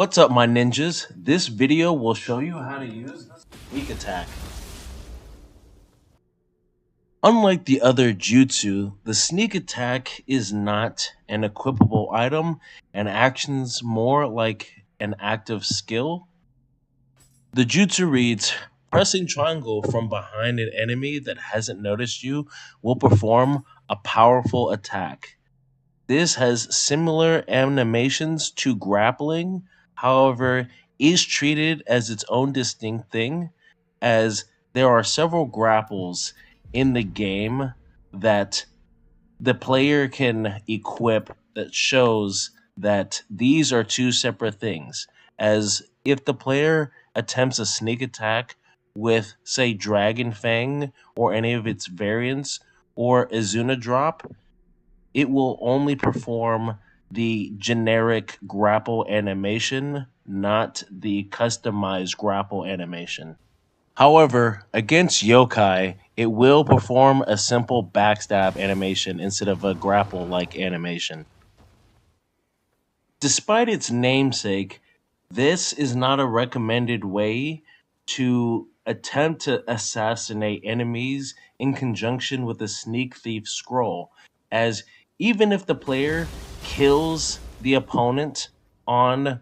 What's up, my ninjas? This video will show you how to use the sneak attack. Unlike the other jutsu, the sneak attack is not an equipable item and actions more like an active skill. The jutsu reads, pressing triangle from behind an enemy that hasn't noticed you will perform a powerful attack. This has similar animations to grappling, however, is treated as its own distinct thing, as there are several grapples in the game that the player can equip that shows that these are two separate things. As if the player attempts a sneak attack with, say, Dragon Fang or any of its variants, or Izuna Drop, it will only perform the generic grapple animation, not the customized grapple animation. However, against yokai, it will perform a simple backstab animation instead of a grapple like animation. Despite its namesake, this is not a recommended way to attempt to assassinate enemies in conjunction with a sneak thief scroll, as even if the player kills the opponent on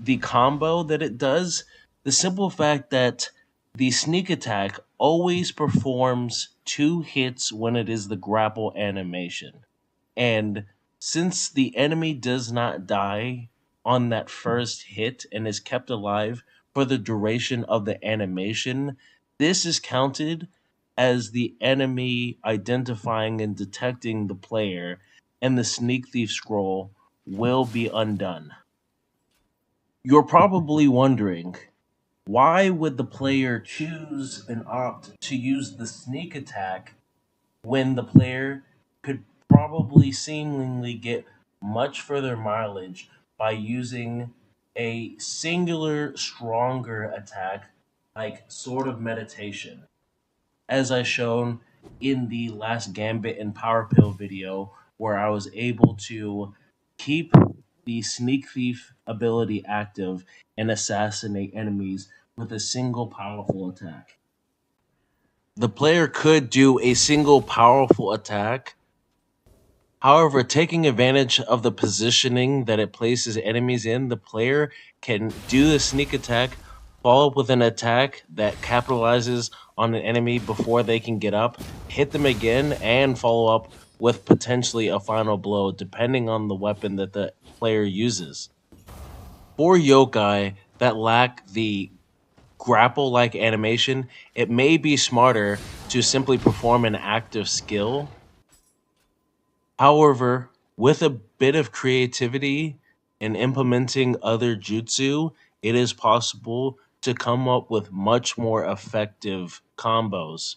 the combo that it does, the simple fact that the sneak attack always performs 2 hits when it is the grapple animation. And since the enemy does not die on that first hit and is kept alive for the duration of the animation, this is counted as the enemy identifying and detecting the player, and the sneak thief scroll will be undone. You're probably wondering, why would the player choose and opt to use the sneak attack when the player could probably seemingly get much further mileage by using a singular, stronger attack like Sword of Meditation, as I shown in the last Gambit and Power Pill video, where I was able to keep the Sneak Thief ability active and assassinate enemies with a single powerful attack. The player could do a single powerful attack. However, taking advantage of the positioning that it places enemies in, the player can do the sneak attack, follow up with an attack that capitalizes on an enemy before they can get up, hit them again, and follow up with potentially a final blow, depending on the weapon that the player uses. For yokai that lack the grapple like animation, it may be smarter to simply perform an active skill. However, with a bit of creativity and implementing other jutsu, it is possible to come up with much more effective combos.